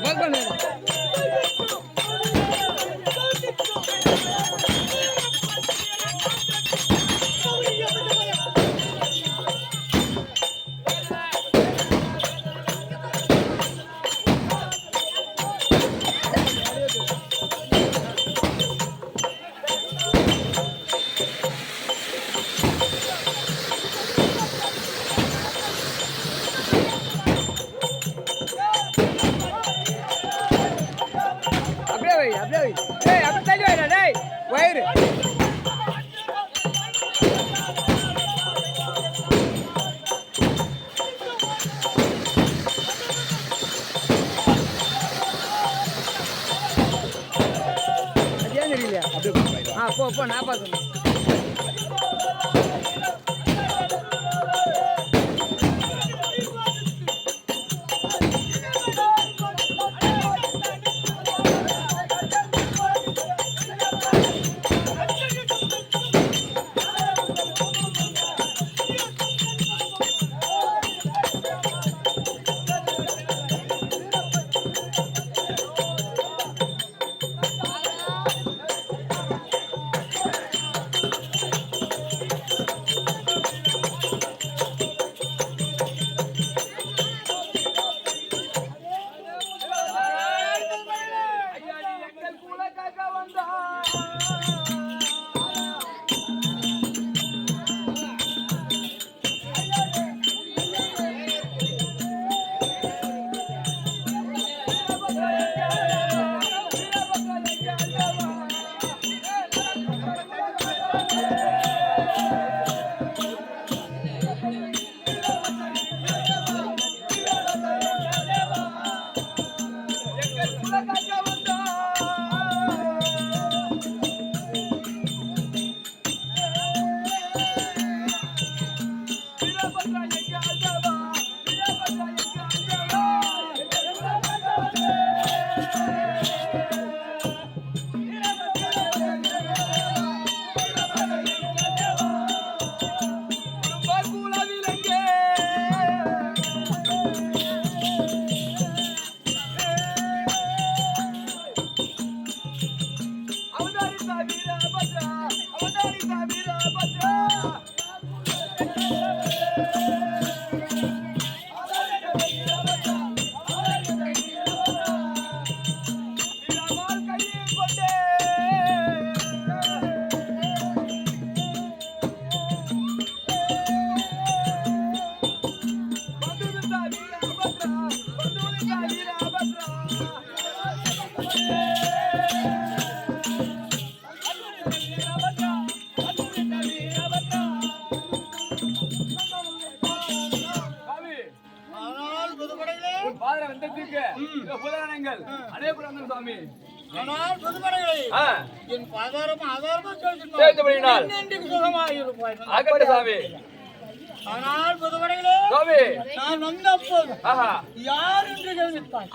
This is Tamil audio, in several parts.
Bhagwan டேய் டேய் அப்ப தள்ளி வைடா டேய் வயிறு அது ஏன் தெரியல அப்படியே போ போ நான் பாத்துறேன்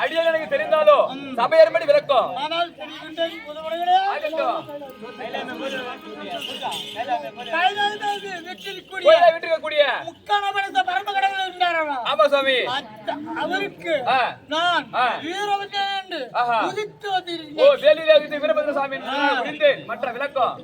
அடியனுக்கு தெரிந்தாலோ சபையர்படி விளக்கம் விட்டுக்கூடிய ஆமா சாமி அவருக்கு நான் வீரபத்ர சாமி மற்ற விளக்கம்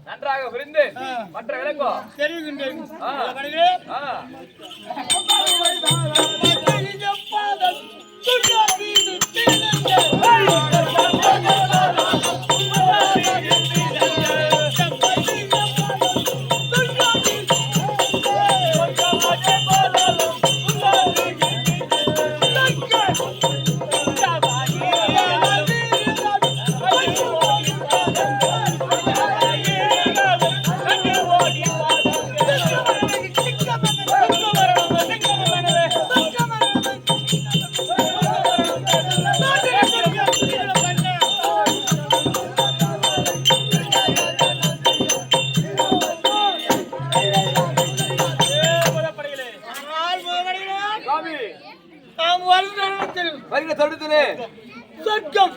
நன்றாக புரிந்து மற்ற விளக்கம் தெரிவிக்கின்றேன்.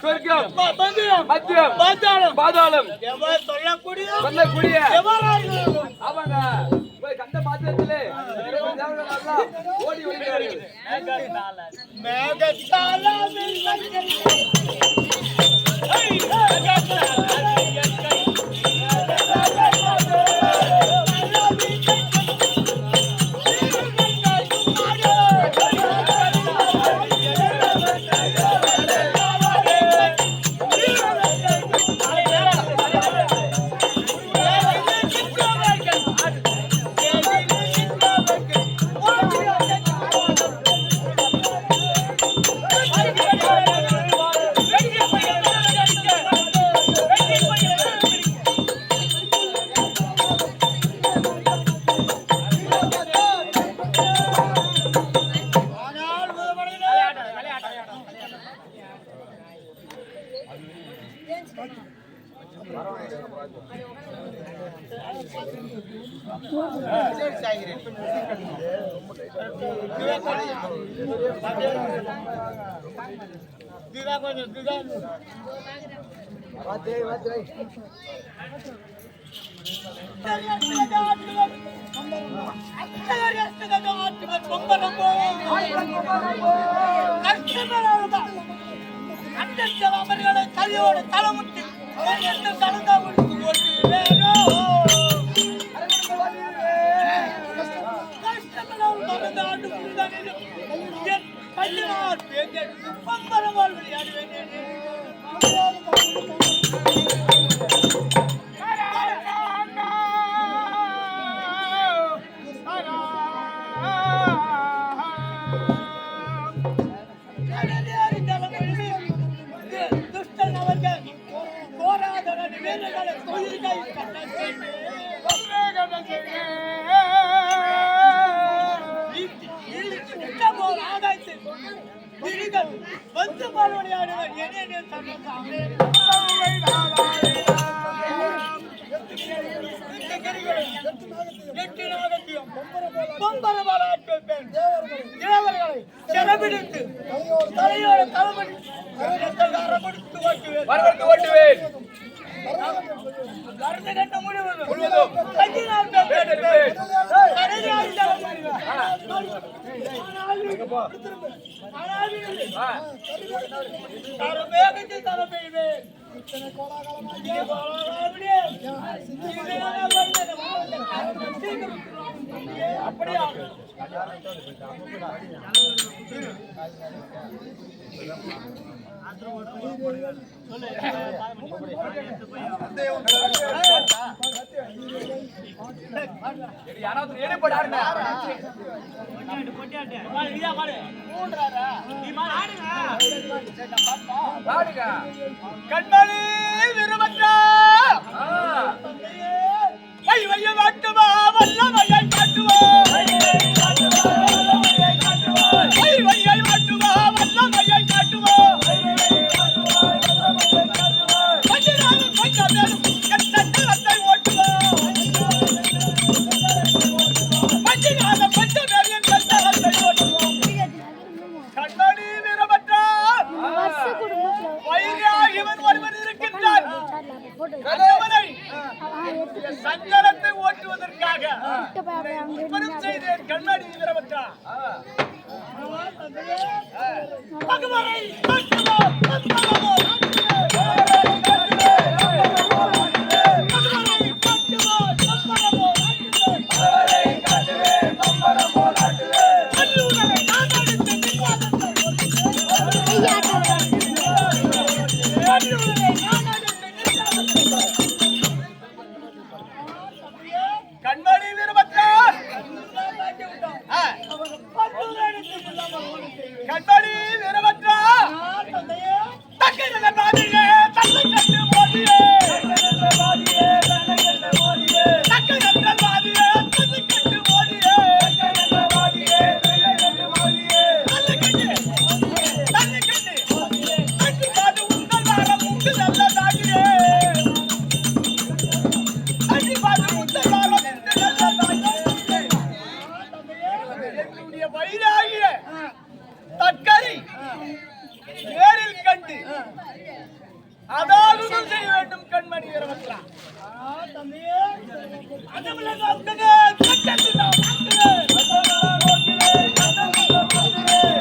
சொர்க்கம் மந்திரம் மத்தியம் பாதாளம் பாதாளம் எவர் சொல்லக்கூடிய எவராக அவங்க கண்ட மாத்திரத்திலே ஓடி வருகிறார்கள். அவர்களை தலையோடு தலைமுட்டி கலந்தா பம்பரமால் விளையாடி வேண்டிய வந்து பால்வடியாடுவர் என்ன தேவர்களை சிறப்பிடித்து தலையோட தலைமணி ஓட்டுவேன். முழுவதும் அப்படியா கண்மணி விரும்பற்றா வைய காட்டுவா வல்லமையை காட்டுவா வையை காட்டுவா வல்லமையை காட்டுவா கொஞ்சநாளும் கொஞ்சம் கட்டத்தை ஓட்டுவா கொஞ்சநாளும் கொஞ்சம் கட்டத்தை ஓட்டுவா கண்மணி விரும்பற்றா வைராகிவன் ஒருவன் இருக்கின்றான் சஞ்சலத்தை ஓட்டுவதற்காக உற்பத்தி செய்தேன் கண்ணாடி வீரபத்ரா பகவானை கண்மணி வீரபத்ரா கண்மணி வீரபத்ரா தக்கன பாதியே தன்னை கண்டு மோதியே தக்கன பாதியே தன்னை கண்டு மோதியே தக்கன பாதியே தன்னை கண்டு மோதியே தக்கன பாதியே தன்னை கண்டு மோதியே தன்னை கண்டு தன்னை கண்டு மோதியே தன்னை காது உங்கள் வாரம் உங்கள் நல்ல அதாவது செய்ய வேண்டும் கண்மணி வீரபத்ரா. தம்பியே அதமல நாட்களே கட்டத்து நாட்களே அதமல நாட்களே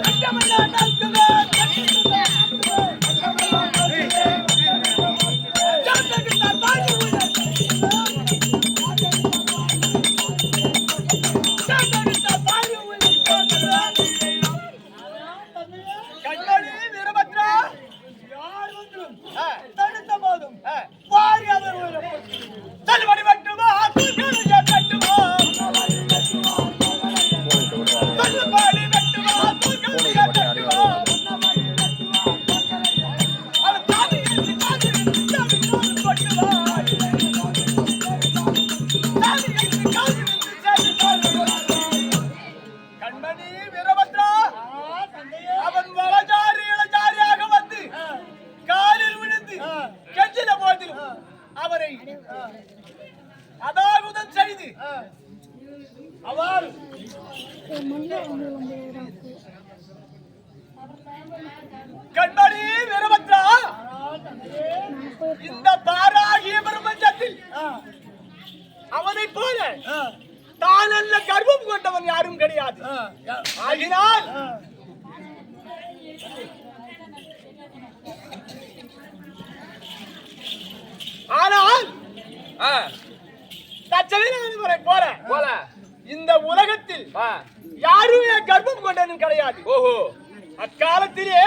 அதமல நாட்களே கண்மணி வீரபத்ரா யார் ஒன்றும் தடுத்த போதும் வாரி அவர் தள்ளுபடி மட்டுமா தூக்கி கட்டுமா தள்ளுபடி மட்டுமா தூக்கி கட்டுமா அது தாதி தாதி தாதி கொட்டுவா தாதி தாதி கண்மணி வீரபத்ரா அவன் வளஜாரி இளஜாரியாக வந்து காலில் விழுந்து கெஞ்சின போதிலும் அவரை அதாகுதம் செய்து அவர் கண்மணி வீரபத்ரா இந்த பாராகிய பிரபஞ்சத்தில் அவனை போல தான் அல்ல கர்வம் கொண்டவன் யாரும் கிடையாது. ஆகினால் ஆனால் தச்சனை போல இந்த உலகத்தில் யாரும் கர்ப்பம் கொண்டவன் கிடையாது. ஓஹோ அக்காலத்திலே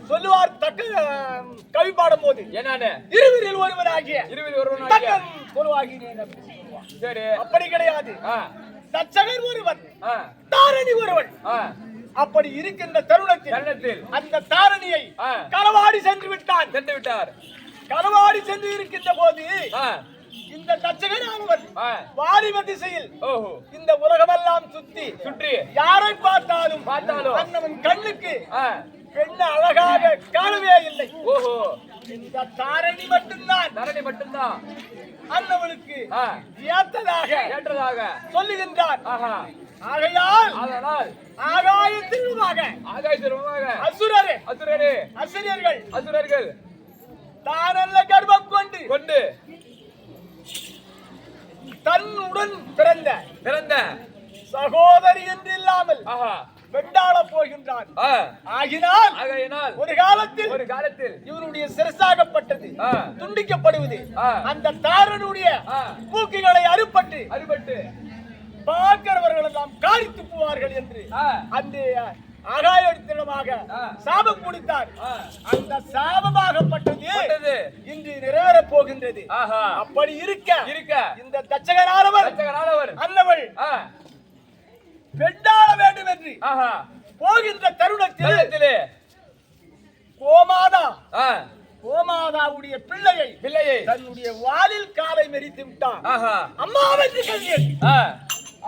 சொல்லுவார் தக்க கவி பாடும் போது என்னன்னு இருவரில் ஒருவனாகிய சரி அப்படி கிடையாது. தச்சகர் ஒருவன் தாரணி ஒருவன் அப்படி இருக்கின்ற தருணத்தில் அந்த தாரணியை களவாடி சென்று விட்டார். களவாடி சென்று இருக்கின்ற போது இந்த தச்சகனானவன் வாலிப திசையில் இந்த உலகமெல்லாம் சுற்றி யாரை பார்த்தாலும் அண்ணவன் கண்ணுக்கு பெண்ண அழகாக காணவே இல்லை. ஓஹோ இந்த தாரணி மட்டும்தான் அண்ணவனுக்கு ஏற்றதாக சொல்லுகின்றார். ஆகையால் ஆகாயத்திலுமாக அசுரர்கள் தானல்ல கர்ப்பம் கொண்டு தன்னுடன் பிறந்த சகோதரி என்று இல்லாமல் வெண்டாள போகின்றான். ஆகினால் ஒரு காலத்தில் இவனுடைய சிரசாகப்பட்டது துண்டிக்கப்படுவது அந்த தாரனுடைய மூக்குகளை அறுபட்டு பார்க்கிறவர்கள் எல்லாம் காரித்து போவார்கள் என்று அந்த ஆகாயத்திடமாக சாபம் கொடுத்தார். அந்த சாபமாகப்பட்டது இன்று நிறைவேறப் போகின்றது. அப்படி இருக்க இந்த தச்சகனானவர் அன்னவள் பெண்டாள வேண்டும் என்று போகின்ற தருணத்திலே கோமாதாவுடைய பிள்ளையை தன்னுடைய வாலில் காலை மெரித்து விட்டான்.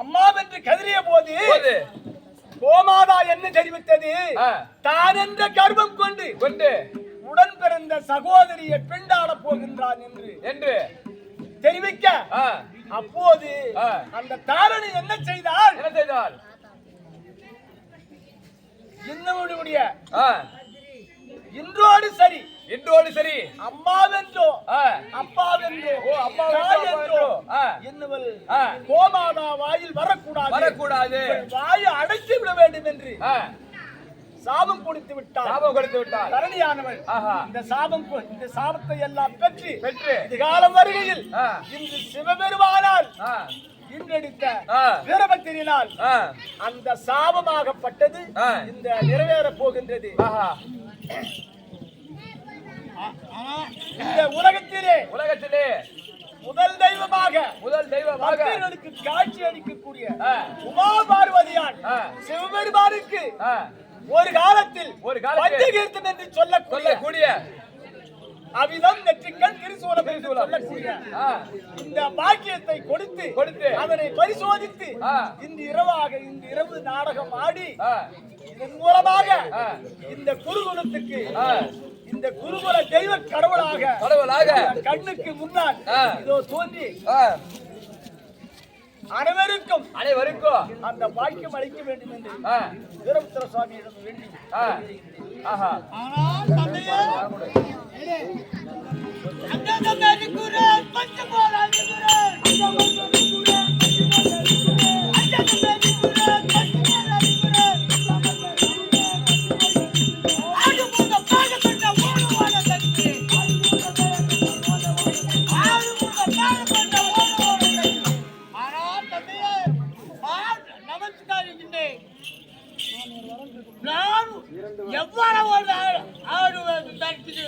அம்மாவென்று கதறிய போது கோமாதா என்ன தெரிவித்தது? தான் என்ற கர்ப்பம் கொண்டு உடன் பிறந்த சகோதரியை பெண்டாட போகின்றான் என்று தெரிவிக்க அப்போது அந்த தாரணி என்ன செய்தால் என்னுடைய இன்றோடு சரி அம்மாவென்றோ அப்பாவென்றோ என்னவள் கோமாதா வாயில் வரக்கூடாது வாயை அடைத்து விட வேண்டும் என்று சாபம் கொடுத்து விட்டார். தரணியானவள் இந்த சாபத்தை எல்லாம் பெற்று காலம் வருகையில் இன்று சிவபெருமானால் இன்றெடுத்த வீரபத்திரினால் அந்த சாபமாகப்பட்டது இந்த நிறைவேறப் போகின்றது. இந்த உலகத்திலே முதல் தெய்வமாக பக்தர்களுக்கு காட்சி அளிக்கக்கூடிய உமா பார்வதியான் சிவபெருமானுக்கு ஒரு காலத்தில் பஞ்சகீர்த்தம் என்று சொல்லக்கூடிய அவிதம் நெற்றிக்கண் திருசூலம் இந்த பாக்கியத்தை கொடுத்து அதனை பரிசோதித்து இந்த இரவு நாடகம் ஆடி இதன் மூலமாக இந்த குருகுலத்துக்கு இந்த குருகுல தெய்வ கடவுளாக கண்ணுக்கு முன்னால் இதோ தோன்றி அனைவருக்கும் அந்த பாக்கியம் அளிக்க வேண்டும் என்று வீரபத்திர சுவாமியிடம் வேண்டி ஆஹா ஆனால் தந்தையே அங்கங்க இருக்கிறேன் பச்சை போல இருக்கிறேன் அங்கங்க இருக்கிறேன் பச்சை போல இருக்கிறேன் ஆடு போக பாக கொண்ட ஓடு ஓட தண்ணி ஆடு போக பாக கொண்ட ஓடு ஓட தண்ணி ஆனால் தந்தையே நமஸ்காரிக்கின்றேன் நான் எவ்வளவு ஆடு தடுத்து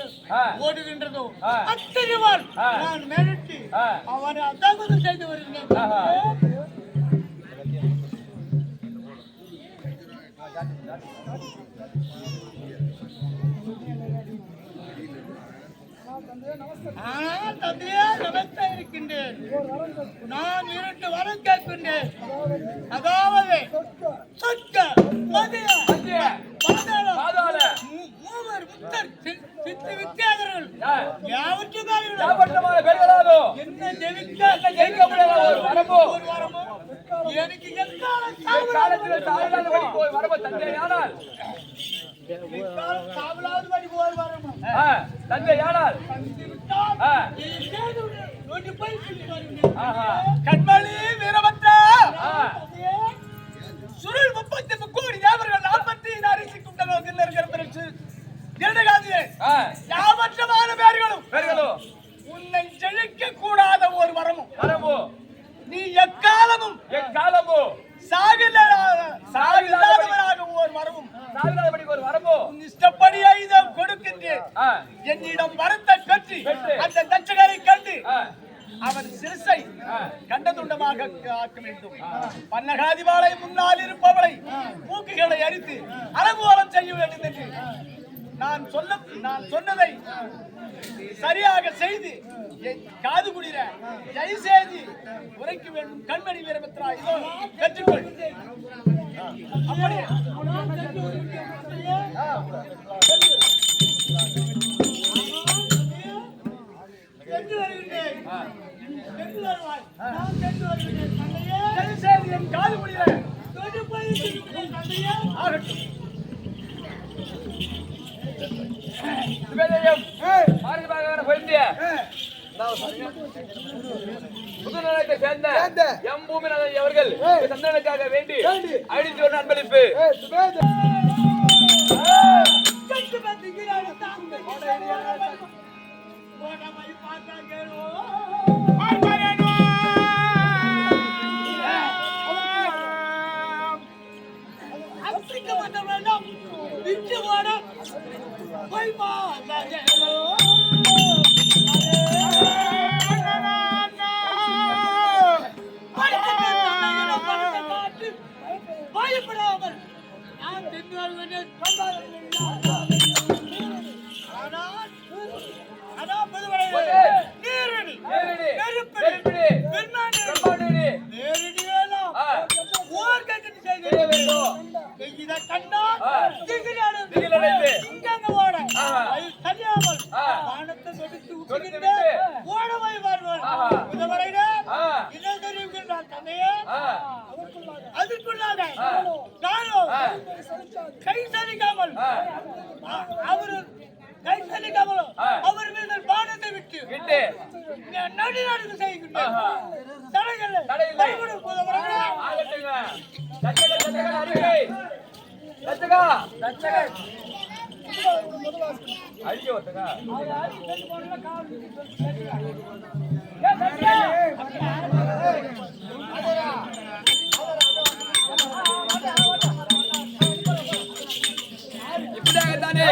ஓடுகின்றதோ அத்தனைவாள் நான் மிரட்டி அவனை அதாவது செய்து வருகிறேன். ஆனால் தந்தையே நமஸ்தே இருக்கின்றேன். நான் 2 வரம் கேட்கின்றேன். அதாவது சொற்க மதிய பாதாள மூவர் முத்தர் சித்து வித்தியாதர்கள் யாவற்றுமான பெருகலாதோ என்ன ஜெயிக்க முடியாத ஒரு வரம்போ எனக்கு எக்காலத்தில் சாவலாதபடி போய் வரம்போ தந்தையானால் சாவலாதபடி போய் வரம்போ தந்தையானால் கண்மணி வீரபத்ரா சுருள் 30 கோடி தேவர்கள் 40 அரிசி குண்டலோகத்தில் இருக்கிற பிறகு இரண்டாவது யாவற்றமான பேர்களும் உன்னை ஜெயிக்க கூடாத ஒரு வரமும் நீ எக்காலமும் சாகில்லாதவராக ஒரு வரமும் உன் இஷ்டப்படி ஐதம் கொடுக்கின்றேன். என்னிடம் வரத்தை பெற்று அந்த தட்சகரை கண்டு அவன் சிறுசை கண்டதுண்டமாக ஆக்க வேண்டும். பன்னகாதிபாளை முன்னால் இருப்பவளை மூக்குகளை அரித்து அலங்கோலம் செய்ய வேண்டும் என்று நான் சொன்னதை சரியாக செய்து காது குடிர ஜெய் செய்தி உரைக்க வேண்டும். கண்மணி வீரபத்ரா இதோ கற்றுக்கொள். அப்படியே காது குடிர ஆகட்டும். புதுநலத்தை சேர்ந்த எம் பூமிநாதன் அவர்கள் சந்தனக்காக வேண்டி அழித்து ஒரு அன்பளிப்பு பயப்படாமல் நான் அதற்குள்ளாக கை சலிக்காமல் அவர் மீது பானத்தை விட்டு நடுநாடு செய்கின்றேன். இப்படியாகத்தானே